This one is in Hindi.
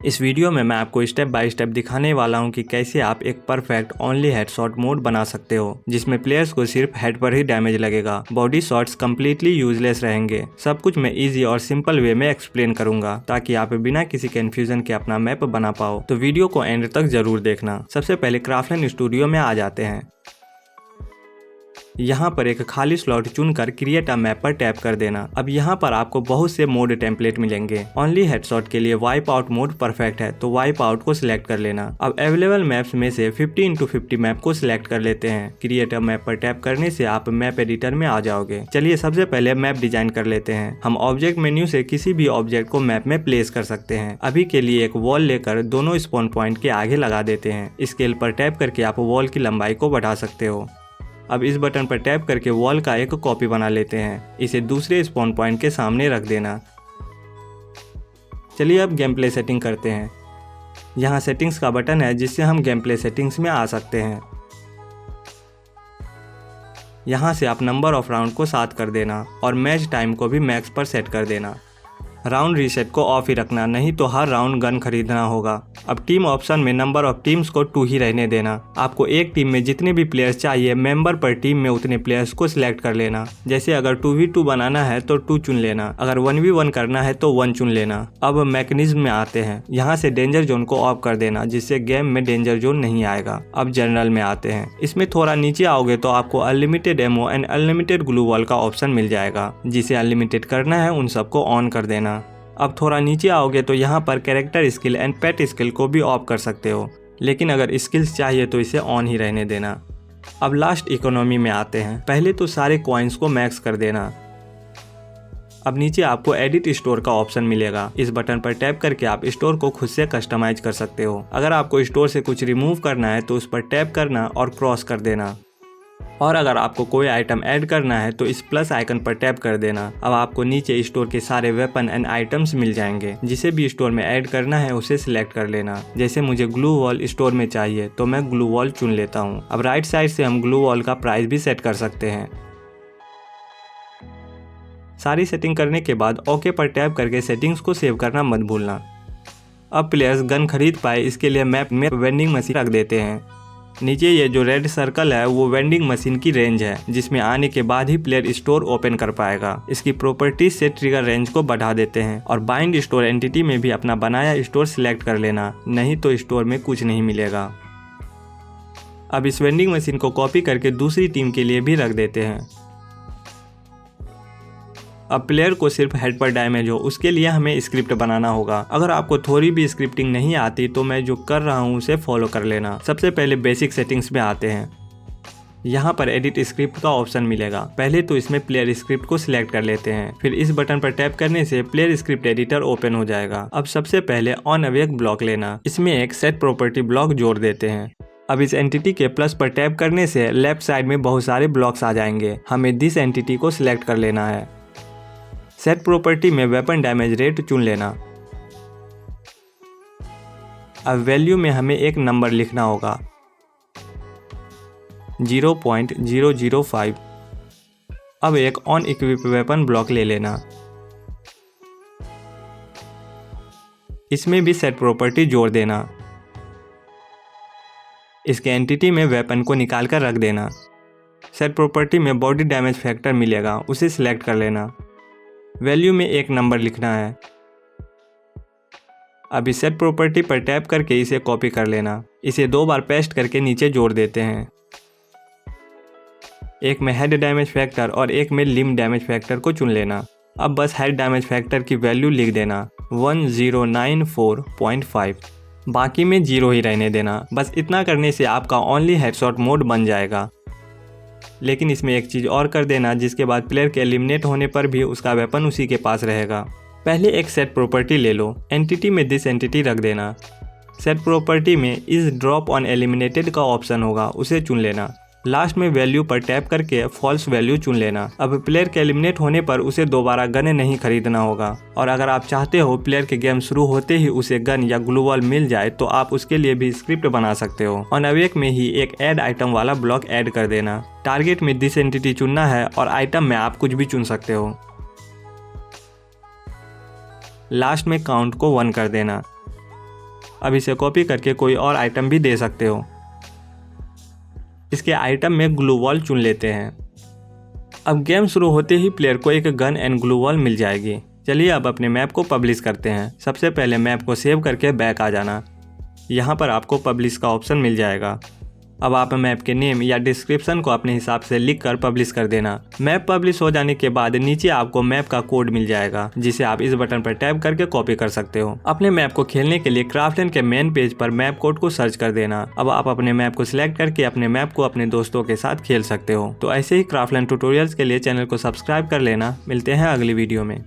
इस वीडियो में मैं आपको स्टेप बाय स्टेप दिखाने वाला हूं कि कैसे आप एक परफेक्ट ओनली हेडशॉट मोड बना सकते हो, जिसमें प्लेयर्स को सिर्फ हेड पर ही डैमेज लगेगा। बॉडी शॉट्स कम्प्लीटली यूजलेस रहेंगे। सब कुछ मैं इजी और सिंपल वे में एक्सप्लेन करूंगा ताकि आप बिना किसी कंफ्यूजन के अपना मैप बना पाओ। तो वीडियो को एंड तक जरूर देखना। सबसे पहले क्राफ्टलन स्टूडियो में आ जाते हैं। यहाँ पर एक खाली स्लॉट चुनकर क्रिएट अ मैप पर टैप कर देना। अब यहाँ पर आपको बहुत से मोड टेम्पलेट मिलेंगे। ओनली हेडशॉट के लिए वाइप आउट मोड परफेक्ट है, तो वाइप आउट को सिलेक्ट कर लेना। अब अवेलेबल मैप्स में से 50x50 मैप को सिलेक्ट कर लेते हैं। क्रिएट अ मैप पर टैप करने से आप मैप एडिटर में आ जाओगे। चलिए सबसे पहले मैप डिजाइन कर लेते हैं। हम ऑब्जेक्ट मेन्यू से किसी भी ऑब्जेक्ट को मैप में प्लेस कर सकते हैं। अभी के लिए एक वॉल लेकर दोनों स्पॉन पॉइंट के आगे लगा देते हैं। स्केल पर टैप करके आप वॉल की लंबाई को बढ़ा सकते हो। अब इस बटन पर टैप करके वॉल का एक कॉपी बना लेते हैं। इसे दूसरे स्पॉन पॉइंट के सामने रख देना। चलिए अब गेम प्ले सेटिंग करते हैं। यहाँ सेटिंग्स का बटन है जिससे हम गेम प्ले सेटिंग्स में आ सकते हैं। यहाँ से आप नंबर ऑफ राउंड को 7 कर देना और मैच टाइम को भी मैक्स पर सेट कर देना। राउंड रीसेट को ऑफ ही रखना, नहीं तो हर राउंड गन खरीदना होगा। अब टीम ऑप्शन में नंबर ऑफ टीम्स को 2 ही रहने देना। आपको एक टीम में जितने भी प्लेयर्स चाहिए मेंबर पर टीम में उतने प्लेयर्स को सिलेक्ट कर लेना। जैसे अगर 2v2 बनाना है तो 2 चुन लेना, अगर 1v1 करना है तो 1 चुन लेना। अब मैकेनिज्म में आते हैं। यहाँ से डेंजर जोन को ऑफ कर देना, जिससे गेम में डेंजर जोन नहीं आएगा। अब जनरल में आते हैं। इसमें थोड़ा नीचे आओगे तो आपको unlimited ammo and unlimited glue wall का ऑप्शन मिल जाएगा। जिसे अनलिमिटेड करना है उन सबको ऑन कर देना। अब थोड़ा नीचे आओगे तो यहाँ पर character skill and pet skill को भी ऑफ कर सकते हो, लेकिन अगर स्किल्स चाहिए तो इसे ऑन ही रहने देना। अब लास्ट इकोनॉमी में आते हैं। पहले तो सारे कॉइन्स को मैक्स कर देना। अब नीचे आपको एडिट स्टोर का ऑप्शन मिलेगा। इस बटन पर टैप करके आप स्टोर को खुद से कस्टमाइज कर सकते हो। अगर आपको स्टोर से कुछ रिमूव करना है तो उस पर टैप करना और क्रॉस कर देना। और अगर आपको कोई आइटम ऐड करना है तो इस प्लस आइकन पर टैप कर देना। अब आपको नीचे स्टोर के सारे वेपन एंड आइटम्स मिल जाएंगे। जिसे भी स्टोर में ऐड करना है उसे सिलेक्ट कर लेना। जैसे मुझे ग्लू वॉल स्टोर में चाहिए तो मैं ग्लू वॉल चुन लेता हूँ। अब राइट साइड से हम ग्लू वॉल का प्राइस भी सेट कर सकते हैं। सारी सेटिंग करने के बाद ओके पर टैप करके सेटिंग्स को सेव करना मत भूलना। अब प्लेयर्स गन खरीद पाए इसके लिए मैप में वेंडिंग मशीन रख देते हैं। नीचे ये जो रेड सर्कल है वो वेंडिंग मशीन की रेंज है, जिसमें आने के बाद ही प्लेयर स्टोर ओपन कर पाएगा। इसकी प्रॉपर्टीज से ट्रिगर रेंज को बढ़ा देते हैं। और बाइंड स्टोर एंटिटी में भी अपना बनाया स्टोर सिलेक्ट कर लेना, नहीं तो स्टोर में कुछ नहीं मिलेगा। अब इस वेंडिंग मशीन को कॉपी करके दूसरी टीम के लिए भी रख देते हैं। अब प्लेयर को सिर्फ हेड पर डैमेज हो उसके लिए हमें स्क्रिप्ट बनाना होगा। अगर आपको थोड़ी भी स्क्रिप्टिंग नहीं आती तो मैं जो कर रहा हूँ उसे फॉलो कर लेना। सबसे पहले बेसिक सेटिंग्स में आते हैं। यहाँ पर एडिट स्क्रिप्ट का ऑप्शन मिलेगा। पहले तो इसमें प्लेयर स्क्रिप्ट को सिलेक्ट कर लेते हैं। फिर इस बटन पर टैप करने से प्लेयर स्क्रिप्ट एडिटर ओपन हो जाएगा। अब सबसे पहले ऑन अवेक ब्लॉक लेना। इसमें एक सेट प्रॉपर्टी ब्लॉक जोड़ देते हैं। अब इस एंटिटी के प्लस पर टैप करने से लेफ्ट साइड में बहुत सारे ब्लॉक्स आ जाएंगे। हमें दिस एंटिटी को सिलेक्ट कर लेना है। सेट प्रॉपर्टी में वेपन डैमेज रेट चुन लेना। अब वैल्यू में हमें एक नंबर लिखना होगा 0.005। अब एक ऑन इक्विप वेपन ब्लॉक ले लेना। इसमें भी सेट प्रॉपर्टी जोड़ देना। इसके एंटिटी में वेपन को निकाल कर रख देना। सेट प्रॉपर्टी में बॉडी डैमेज फैक्टर मिलेगा, उसे सिलेक्ट कर लेना। वैल्यू में एक नंबर लिखना है। अब इस सेट प्रॉपर्टी पर टैप करके इसे कॉपी कर लेना। इसे 2 बार पेस्ट करके नीचे जोड़ देते हैं। एक में हेड डैमेज फैक्टर और एक में लिम्ब डैमेज फैक्टर को चुन लेना। अब बस हेड डैमेज फैक्टर की वैल्यू लिख देना 1094.5। बाकी में 0 ही रहने देना। बस इतना करने से आपका ओनली हेडशॉट मोड बन जाएगा। लेकिन इसमें एक चीज़ और कर देना, जिसके बाद प्लेयर के एलिमिनेट होने पर भी उसका वेपन उसी के पास रहेगा। पहले एक सेट प्रॉपर्टी ले लो। एंटिटी में दिस एंटिटी रख देना। सेट प्रॉपर्टी में इस ड्रॉप ऑन एलिमिनेटेड का ऑप्शन होगा, उसे चुन लेना। लास्ट में वैल्यू पर टैप करके फॉल्स वैल्यू चुन लेना। अब प्लेयर के एलिमिनेट होने पर उसे दोबारा गन नहीं खरीदना होगा। और अगर आप चाहते हो प्लेयर के गेम शुरू होते ही उसे गन या ग्लू वॉल मिल जाए तो आप उसके लिए भी स्क्रिप्ट बना सकते हो। ऑन अवेक में ही एक ऐड आइटम वाला ब्लॉक ऐड कर देना। टारगेट में दिस एंटिटी चुनना है और आइटम में आप कुछ भी चुन सकते हो। लास्ट में काउंट को 1 कर देना। अब इसे कॉपी करके कोई और आइटम भी दे सकते हो। इसके आइटम में ग्लू वॉल चुन लेते हैं। अब गेम शुरू होते ही प्लेयर को एक गन एंड ग्लू वॉल मिल जाएगी। चलिए अब अपने मैप को पब्लिश करते हैं। सबसे पहले मैप को सेव करके बैक आ जाना। यहाँ पर आपको पब्लिश का ऑप्शन मिल जाएगा। अब आप मैप के नेम या डिस्क्रिप्शन को अपने हिसाब से लिख कर पब्लिश कर देना। मैप पब्लिश हो जाने के बाद नीचे आपको मैप का कोड मिल जाएगा, जिसे आप इस बटन पर टैप करके कॉपी कर सकते हो। अपने मैप को खेलने के लिए क्राफ्टलैंड के मेन पेज पर मैप कोड को सर्च कर देना। अब आप अपने मैप को सिलेक्ट करके अपने मैप को अपने दोस्तों के साथ खेल सकते हो। तो ऐसे ही क्राफ्टलैंड ट्यूटोरियल्स के लिए चैनल को सब्सक्राइब कर लेना। मिलते हैं अगली वीडियो में।